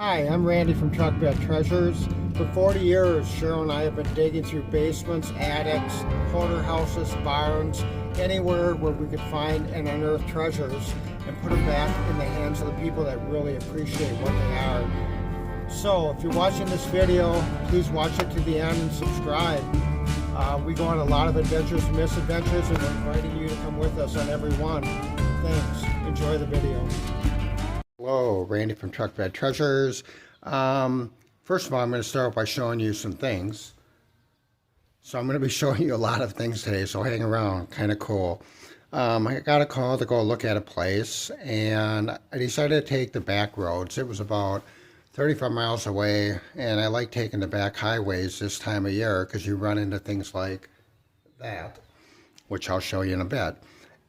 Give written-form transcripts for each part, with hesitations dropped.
Hi, I'm Randy from Truck Bed Treasures. For 40 years, Cheryl and I have been digging through basements, attics, porterhouses, barns, anywhere where we could find and unearth treasures and put them back in the hands of the people that really appreciate what they are. So, if you're watching this video, please watch it to the end and subscribe. We go on a lot of adventures and misadventures, and we're inviting you to come with us on every one. Thanks. Enjoy the video. Hello, Randy from Truck Bed Treasures. First of all, I'm going to start by showing you some things. So I'm going to be showing you a lot of things today, so hang around. Kind of cool. I got a call to go look at a place, and I decided to take the back roads. It was about 35 miles away, and I like taking the back highways this time of year because you run into things like that, which I'll show you in a bit.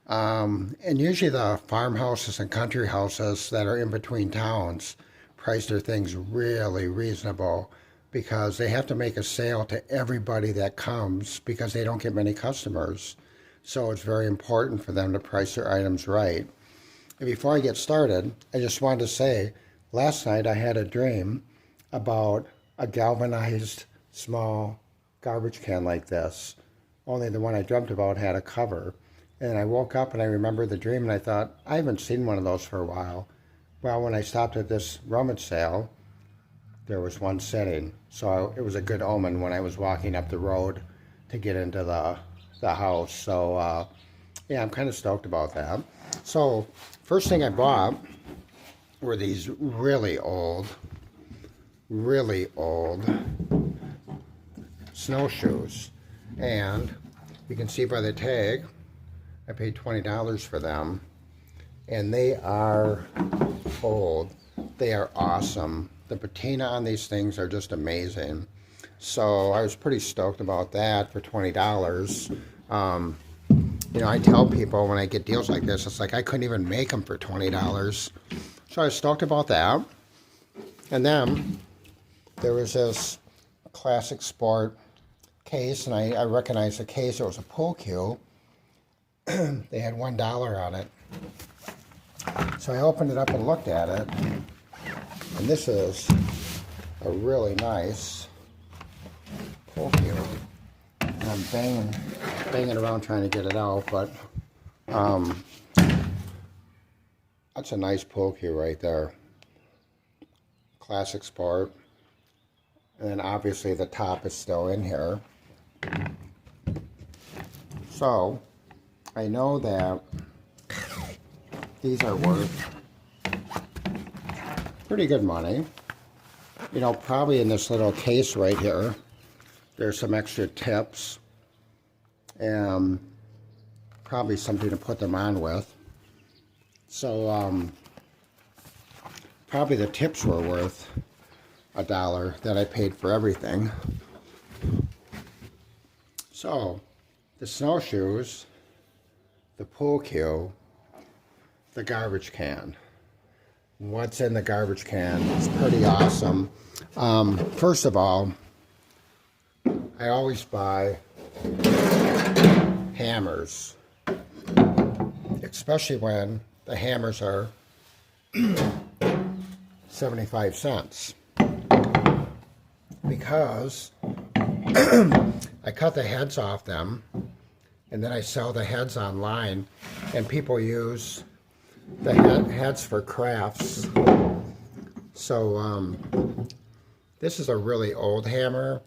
And usually the farmhouses and country houses that are in between towns price their things really reasonable because they have to make a sale to everybody that comes because they don't get many customers. So it's very important for them to price their items right. And before I get started, I just wanted to say, last night I had a dream about a galvanized small garbage can like this. Only the one I dreamt about had a cover. And I woke up and I remembered the dream and I thought, I haven't seen one of those for a while. Well, when I stopped at this rummage sale, there was one sitting. So it was a good omen when I was walking up the road to get into the house. So yeah, I'm kind of stoked about that. So first thing I bought were these really old snowshoes. And you can see by the tag, I paid $20 for them, and they are old. They are awesome. The patina on these things are just amazing. So I was pretty stoked about that for $20. You know, I tell people when I get deals like this, it's like I couldn't even make them for $20. So I was stoked about that. And then there was this classic sport case, and I recognized the case. It was a pool cue. They had $1 on it. So I opened it up and looked at it. And this is a really nice pool cue. And I'm banging around trying to get it out, but that's a nice pool cue right there. Classic sport. And then obviously the top is still in here. So I know that these are worth pretty good money. You know, probably in this little case right here, there's some extra tips and probably something to put them on with. So probably the tips were worth $1 that I paid for everything. So the snowshoes, the pool cue, the garbage can. What's in the garbage can is pretty awesome. First of all, I always buy hammers, especially when the hammers are 75 cents. Because I cut the heads off them, and then I sell the heads online, and people use the heads for crafts. So this is a really old hammer.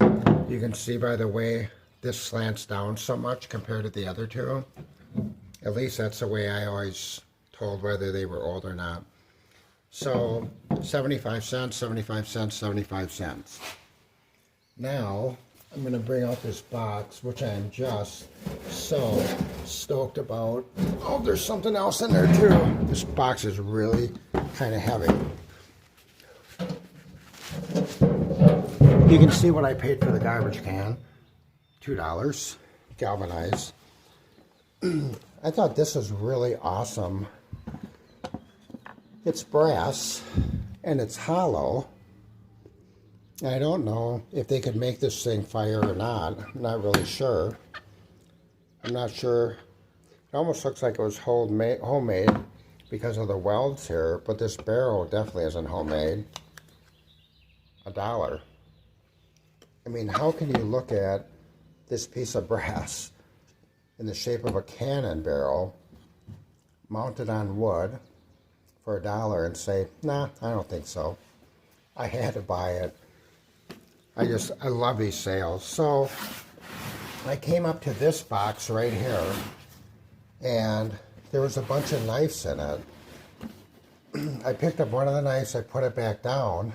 You can see by the way this slants down so much compared to the other two. At least that's the way I always told whether they were old or not. So 75 cents, 75 cents, 75 cents. Now I'm going to bring out this box, which I am just so stoked about. Oh, there's something else in there too. This box is really kind of heavy. You can see what I paid for the garbage can. $2, galvanized. I thought this was really awesome. It's brass and it's hollow. I don't know if they could make this thing fire or not. I'm not really sure. I'm not sure. It almost looks like it was homemade because of the welds here, but this barrel definitely isn't homemade. $1. I mean, how can you look at this piece of brass in the shape of a cannon barrel mounted on wood for $1 and say, nah, I don't think so. I had to buy it. I love these sales. So I came up to this box right here, and there was a bunch of knives in it. I picked up one of the knives, I put it back down,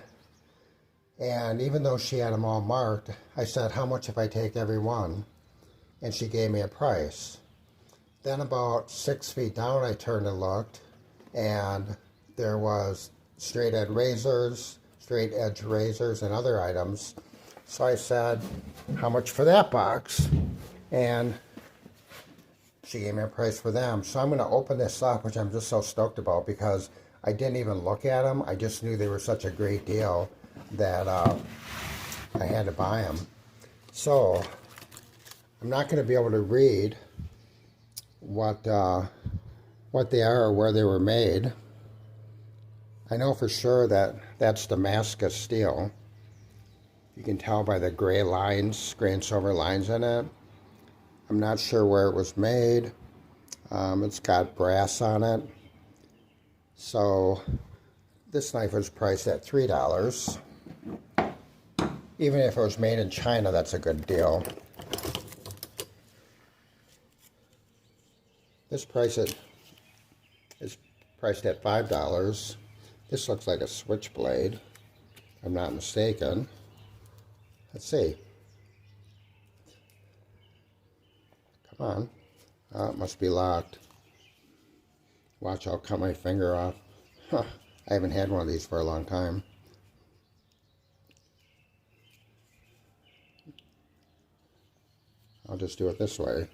and even though she had them all marked, I said, how much if I take every one? And she gave me a price. Then about 6 feet down, I turned and looked, and there was straight edge razors, and other items. So I said, how much for that box? And she gave me a price for them. So I'm going to open this up, which I'm just so stoked about, because I didn't even look at them. I just knew they were such a great deal that I had to buy them. So I'm not going to be able to read what they are or where they were made. I know for sure that that's Damascus steel. You can tell by the gray and silver lines in it. I'm not sure where it was made. It's got brass on it. So this knife was priced at $3. Even if it was made in China, that's a good deal. This price is priced at $5. This looks like a switchblade, if I'm not mistaken. Let's see. Come on. Oh, it must be locked. Watch, I'll cut my finger off. Huh. I haven't had one of these for a long time. I'll just do it this way.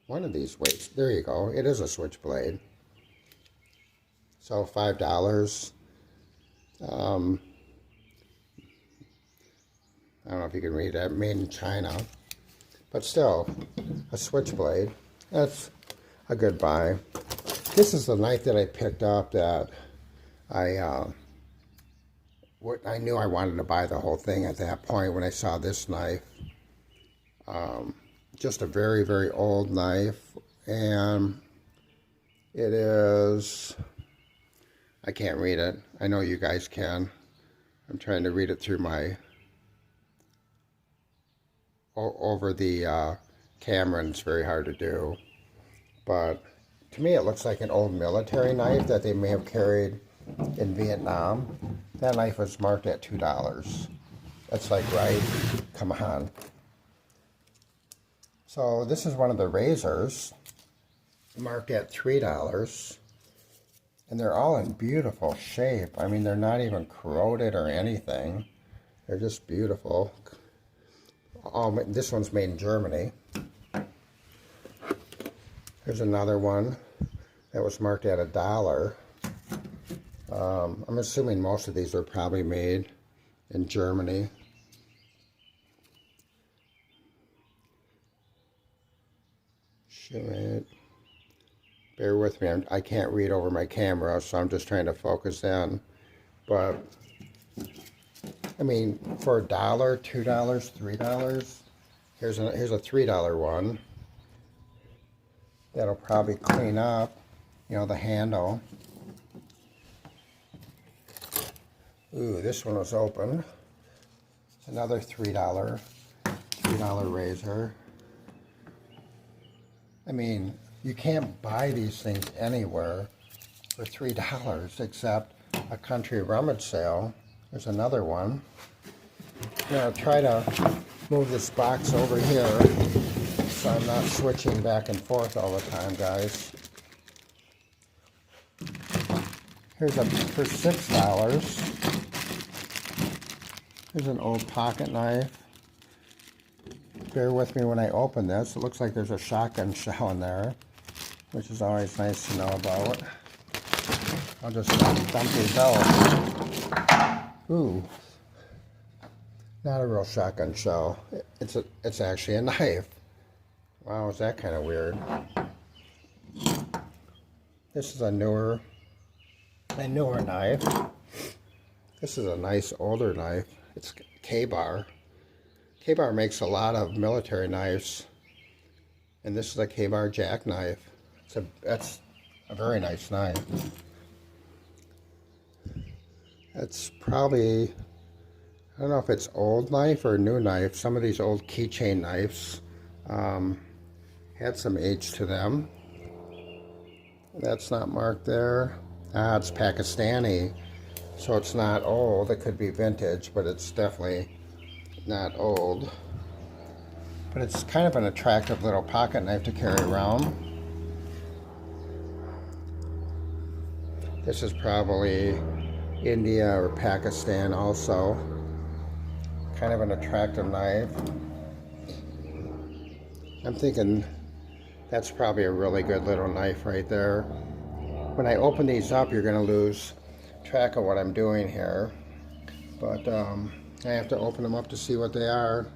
One of these ways. There you go. It is a switchblade. So $5. I don't know if you can read that. Made in China. But still, a switchblade. That's a good buy. This is the knife that I picked up that I knew I wanted to buy the whole thing at that point when I saw this knife. Just a very, very old knife. And it is... I can't read it. I know you guys can. I'm trying to read it through my... over the camera, and it's very hard to do. But to me it looks like an old military knife that they may have carried in Vietnam. That knife was marked at $2. That's like, right? Come on. So this is one of the razors, marked at $3. And they're all in beautiful shape. I mean, they're not even corroded or anything. They're just beautiful. This one's made in Germany. Here's another one that was marked at $1. I'm assuming most of these are probably made in Germany. Shit. Bear with me, I can't read over my camera, so I'm just trying to focus in. But, I mean, for $1, $2, $3, here's a $3 one. That'll probably clean up, you know, the handle. Ooh, this one was open. Another $3 razor. I mean, you can't buy these things anywhere for $3 except a country rummage sale. There's another one. I'm going to try to move this box over here so I'm not switching back and forth all the time, guys. Here's for $6. Here's an old pocket knife. Bear with me when I open this. It looks like there's a shotgun shell in there, which is always nice to know about. I'll just dump these out. Ooh, not a real shotgun shell. It's actually a knife. Wow, is that kind of weird? This is a newer knife. This is a nice older knife. It's K-Bar. K-Bar makes a lot of military knives, and this is a K-Bar jackknife. That's a very nice knife. That's probably, I don't know if it's old knife or new knife. Some of these old keychain knives had some age to them. That's not marked there. Ah, it's Pakistani, so it's not old. It could be vintage, but it's definitely not old. But it's kind of an attractive little pocket knife to carry around. This is probably India or Pakistan also. Kind of an attractive knife. I'm thinking that's probably a really good little knife right there. When I open these up, you're going to lose track of what I'm doing here. But I have to open them up to see what they are.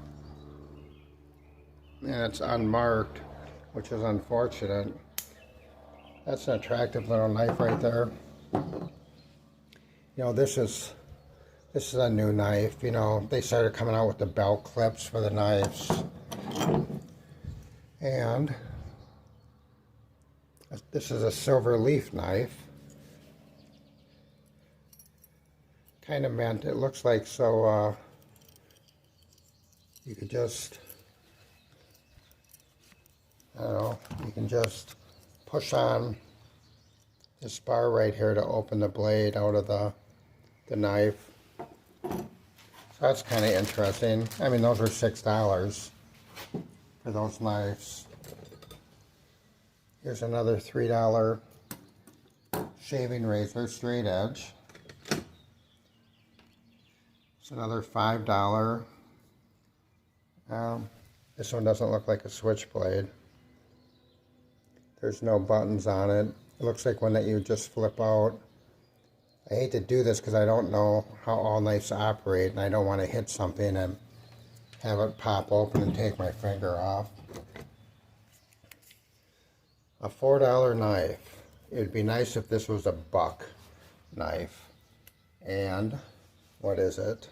And it's unmarked, which is unfortunate. That's an attractive little knife right there. You know, this is a new knife. You know, they started coming out with the belt clips for the knives. And this is a silver leaf knife. Kind of meant, it looks like so you could just, I don't know, you can just push on this bar right here to open the blade out of the knife. So that's kind of interesting. I mean, those were $6 for those knives. Here's another $3 shaving razor, straight edge. It's another $5. This one doesn't look like a switchblade. There's no buttons on it. It looks like one that you just flip out. I hate to do this because I don't know how all knives operate, and I don't want to hit something and have it pop open and take my finger off. A $4 knife. It would be nice if this was a buck knife. And what is it?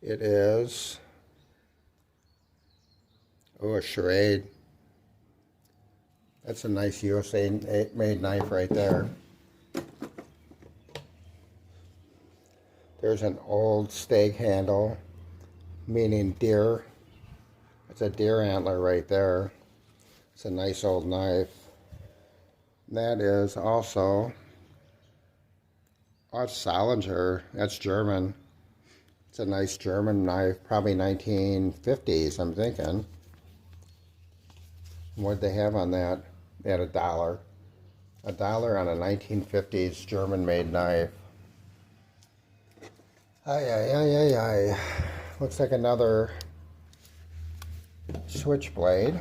It is, oh, a charade. That's a nice USA made knife right there. There's an old stag handle, meaning deer. It's a deer antler right there. It's a nice old knife. That is also, oh, it's Salinger. That's German. It's a nice German knife, probably 1950s, I'm thinking. What'd they have on that? They had $1. $1 on a 1950s German-made knife. Ay. Looks like another switchblade.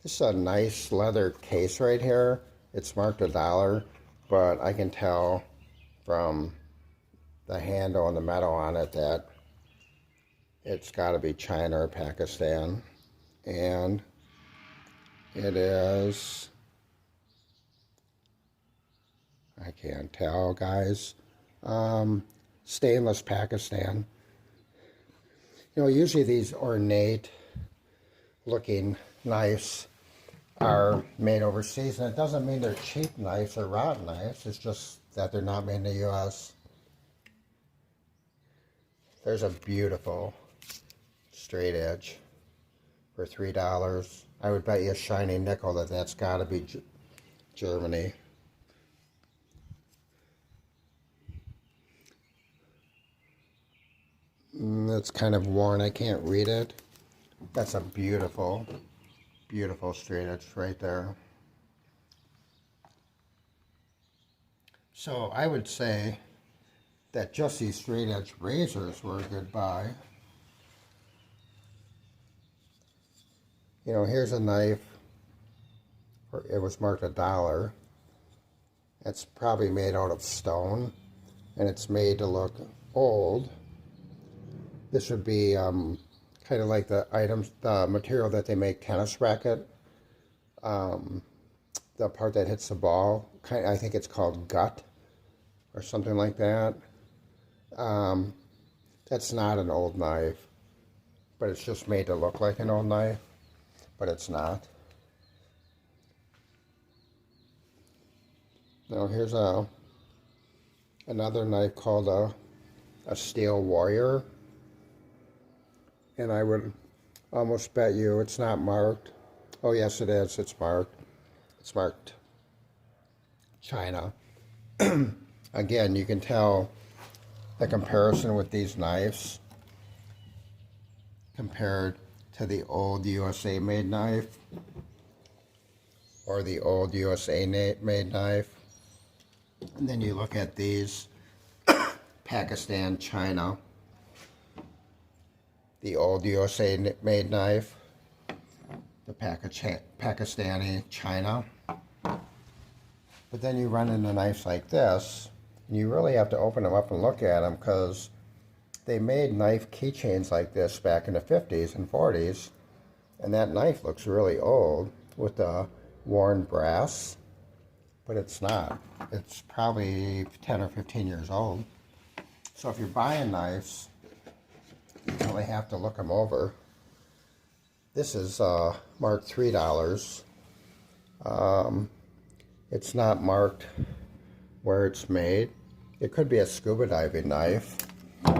This is a nice leather case right here. It's marked $1, but I can tell from the handle and the metal on it that it's got to be China or Pakistan. And it is, I can't tell, guys, stainless Pakistan. You know, usually these ornate looking knives are made overseas, and it doesn't mean they're cheap knives or rotten knives. It's just that they're not made in the U.S. There's a beautiful straight edge for $3. I would bet you a shiny nickel that that's got to be Germany. It's kind of worn. I can't read it. That's a beautiful, beautiful straight edge right there. So I would say that just these straight edge razors were a good buy. You know, here's a knife. It was marked $1. It's probably made out of stone, and it's made to look old. This would be kind of like the material that they make tennis racket the part that hits the ball. I think it's called gut or something like that. That's not an old knife, but it's just made to look like an old knife, but it's not. Now here's another knife called a Steel Warrior, and I would almost bet you it's not marked. Oh yes, it is. It's marked. It's marked China. Again, you can tell the comparison with these knives compared to the old USA made knife or the old USA made knife. And then you look at these Pakistan, China, the old USA made knife, the Pakistani, China. But then you run into knives like this, and you really have to open them up and look at them, because they made knife keychains like this back in the 50s and 40s, and that knife looks really old with the worn brass, but it's not. It's probably 10 or 15 years old. So if you're buying knives, you really have to look them over. This is marked $3. It's not marked where it's made. It could be a scuba diving knife,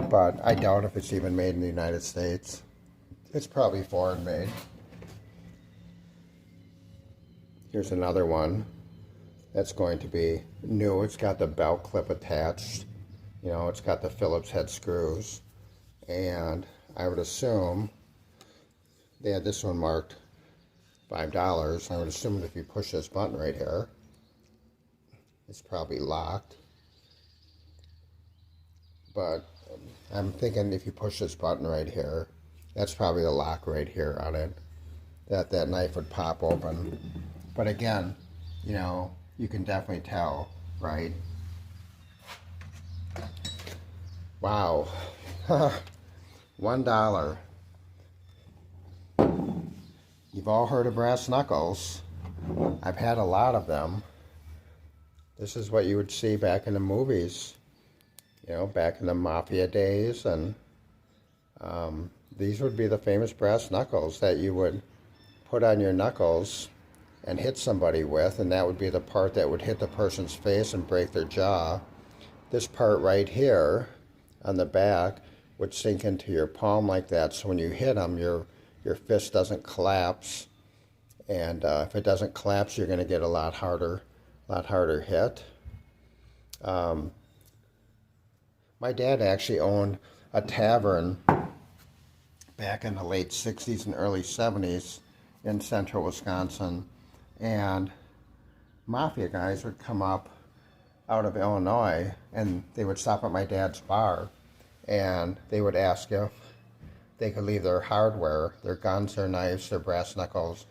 but I doubt if it's even made in the United States. It's probably foreign made. Here's another one that's going to be new. It's got the belt clip attached. You know, it's got the Phillips head screws. And I would assume they had this one marked $5. I would assume that if you push this button right here, it's probably locked. But I'm thinking if you push this button right here, that's probably the lock right here on it, that knife would pop open. But again, you know, you can definitely tell, right? Wow. $1. You've all heard of brass knuckles. I've had a lot of them. This is what you would see back in the movies, you know, back in the Mafia days, and these would be the famous brass knuckles that you would put on your knuckles and hit somebody with, and that would be the part that would hit the person's face and break their jaw. This part right here on the back would sink into your palm like that, so when you hit them, your fist doesn't collapse, and if it doesn't collapse, you're going to get a lot harder hit. My dad actually owned a tavern back in the late 60s and early 70s in central Wisconsin, and Mafia guys would come up out of Illinois, and they would stop at my dad's bar, and they would ask if they could leave their hardware, their guns, their knives, their brass knuckles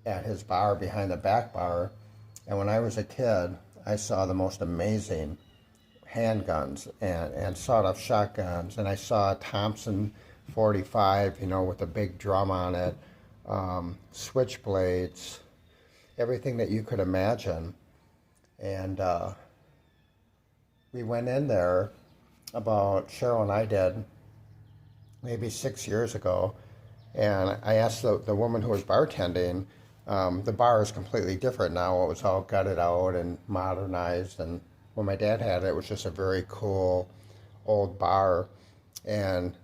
at his bar behind the back bar. And when I was a kid, I saw the most amazing handguns and sawed-off shotguns, and I saw a Thompson 45, you know, with a big drum on it, switchblades, everything that you could imagine. And we went in there, Cheryl and I did, maybe 6 years ago, and I asked the woman who was bartending. The bar is completely different now. It was all gutted out and modernized, and when my dad had it, it was just a very cool old bar. And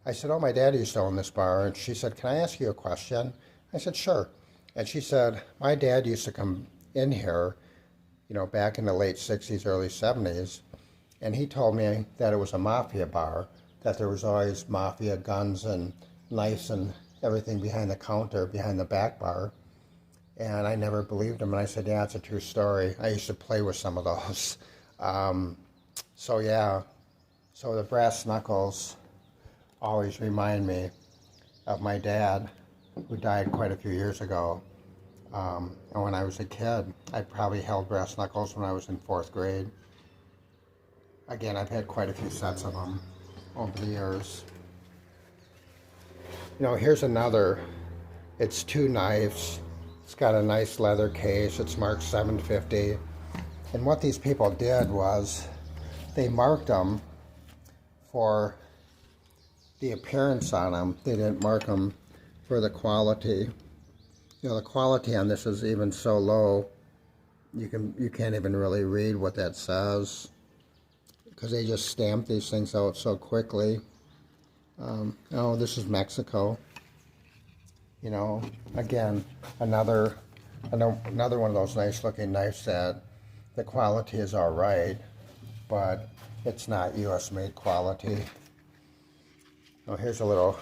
I said, "Oh, my dad used to own this bar." And she said, "Can I ask you a question?" I said, "Sure." And she said, "My dad used to come in here, you know, back in the late 60s, early 70s, and he told me that it was a Mafia bar, that there was always Mafia guns and knives and everything behind the counter, behind the back bar." And I never believed him, and I said, "Yeah, it's a true story. I used to play with some of those." So yeah, so the brass knuckles always remind me of my dad, who died quite a few years ago. And when I was a kid, I probably held brass knuckles when I was in 4th grade. Again, I've had quite a few sets of them over the years. You know, here's another. It's 2 knives. It's got a nice leather case. It's marked 750. And what these people did was they marked them for the appearance on them. They didn't mark them for the quality. You know, the quality on this is even so low, you can't even really read what that says, because they just stamp these things out so quickly. Oh, this is Mexico. You know, again, another one of those nice looking knives that the quality is all right, but it's not US made quality. Oh, here's a little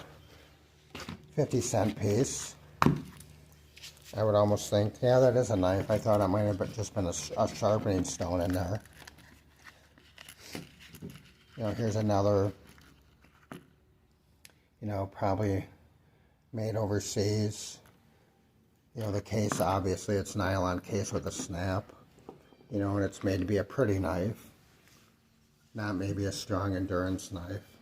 50-cent piece. I would almost think, yeah, that is a knife. I thought it might have just been a sharpening stone in there. You know, here's another, you know, probably made overseas. You know, the case, obviously, it's nylon case with a snap. You know, and it's made to be a pretty knife, not maybe a strong endurance knife.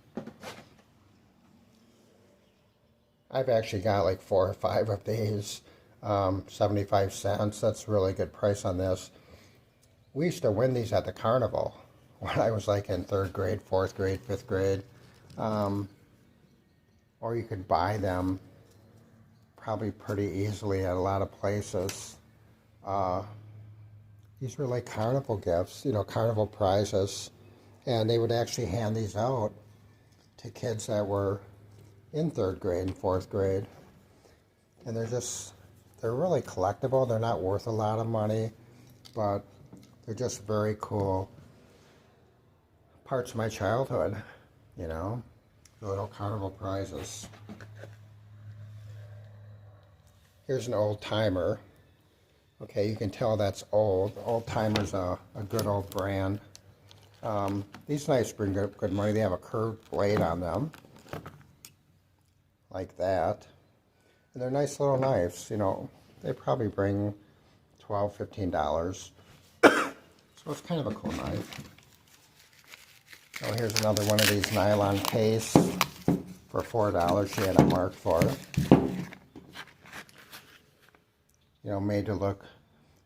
I've actually got like 4 or 5 of these. 75 cents. That's a really good price on this. We used to win these at the carnival when I was like in 3rd grade, 4th grade, 5th grade. Or you could buy them probably pretty easily at a lot of places. These were like carnival gifts, you know, carnival prizes. And they would actually hand these out to kids that were in 3rd grade and 4th grade. And they're really collectible. They're not worth a lot of money, but they're just very cool parts of my childhood, you know, the little carnival prizes. Here's an old timer. Okay, you can tell that's old. Old timer's a good old brand. These knives bring good money. They have a curved blade on them, like that. And they're nice little knives, you know. They probably bring $12, $15. So it's kind of a cool knife. Oh, here's another one of these nylon case for $4. She had a mark for it. You know, made to look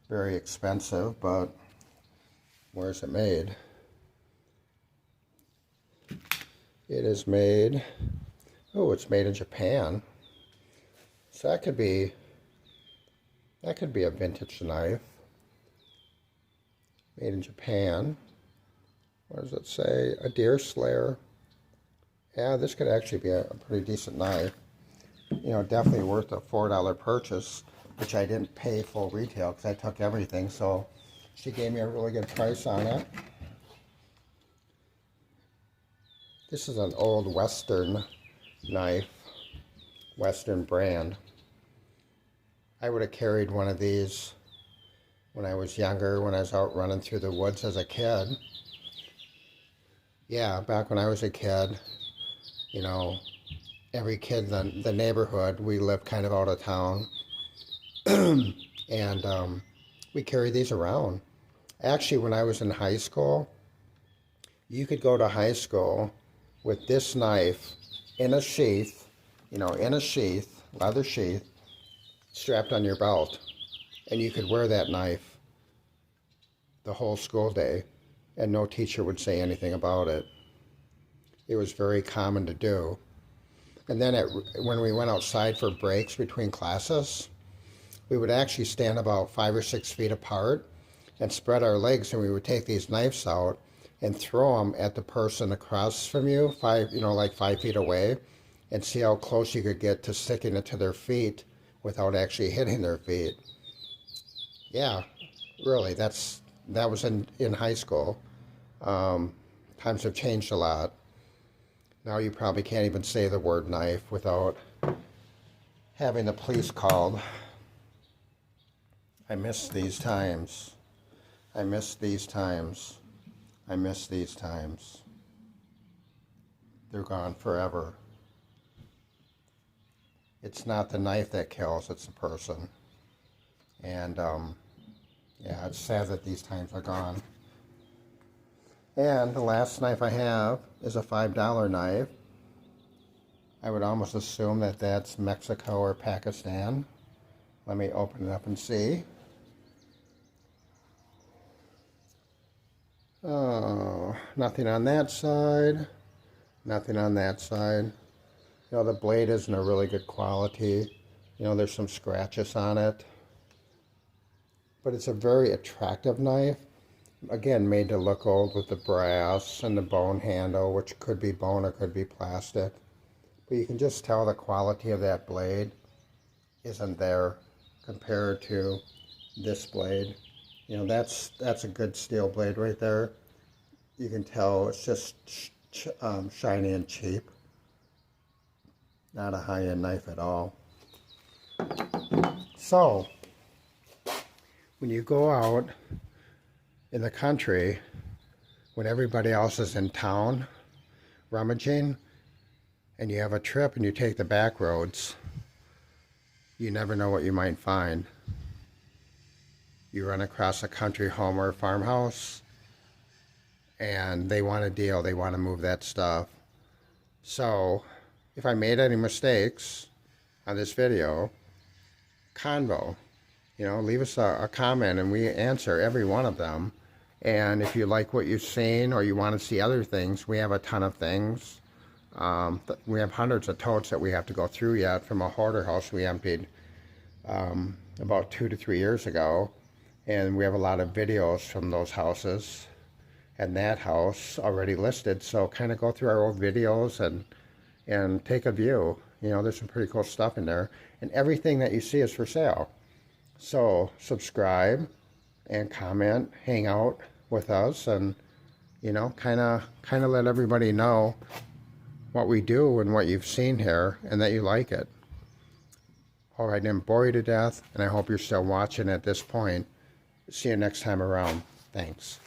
very expensive, but where's it made? It is made, oh, it's made in Japan. So that could be a vintage knife. Made in Japan. What does it say? A deer slayer. Yeah, this could actually be a pretty decent knife. You know, definitely worth a $4 purchase, which I didn't pay full retail because I took everything. So she gave me a really good price on it. This is an old Western knife, Western brand. I would have carried one of these when I was younger, when I was out running through the woods as a kid. Yeah, back when I was a kid, you know, every kid in the neighborhood, we lived kind of out of town, and we carried these around. Actually, when I was in high school, you could go to high school with this knife in a sheath, you know, in a sheath, leather sheath, strapped on your belt, and you could wear that knife the whole school day, and no teacher would say anything about it. It was very common to do. And then when we went outside for breaks between classes, we would actually stand about 5 or 6 feet apart and spread our legs, and we would take these knives out and throw them at the person across from you, like 5 feet away, and see how close you could get to sticking it to their feet without actually hitting their feet. Yeah, really, that was in high school. Times have changed a lot. Now you probably can't even say the word knife without having the police called. I miss these times. I miss these times. I miss these times. They're gone forever. It's not the knife that kills, it's the person. And yeah, it's sad that these times are gone. And the last knife I have is a $5 knife. I would almost assume that that's Mexico or Pakistan. Let me open it up and see. Oh, nothing on that side. Nothing on that side. You know, the blade isn't a really good quality. You know, there's some scratches on it. But it's a very attractive knife. Again, made to look old with the brass and the bone handle, which could be bone or could be plastic. But you can just tell the quality of that blade isn't there compared to this blade. You know, that's a good steel blade right there. You can tell it's just shiny and cheap. Not a high-end knife at all. So, when you go out in the country, when everybody else is in town rummaging, and you have a trip and you take the back roads, you never know what you might find. You run across a country home or a farmhouse, and they want a deal, they want to move that stuff. So, if I made any mistakes on this video, convo, you know, leave us a comment and we answer every one of them. And if you like what you've seen or you want to see other things, we have a ton of things. We have hundreds of totes that we have to go through yet from a hoarder house we emptied about 2 to 3 years ago. And we have a lot of videos from those houses and that house already listed. So kind of go through our old videos and take a view. You know, there's some pretty cool stuff in there. And everything that you see is for sale. So subscribe and comment, hang out with us, and, you know, kind of let everybody know what we do and what you've seen here and that you like it. All right, I didn't bore you to death, and I hope you're still watching at this point. See you next time around. Thanks.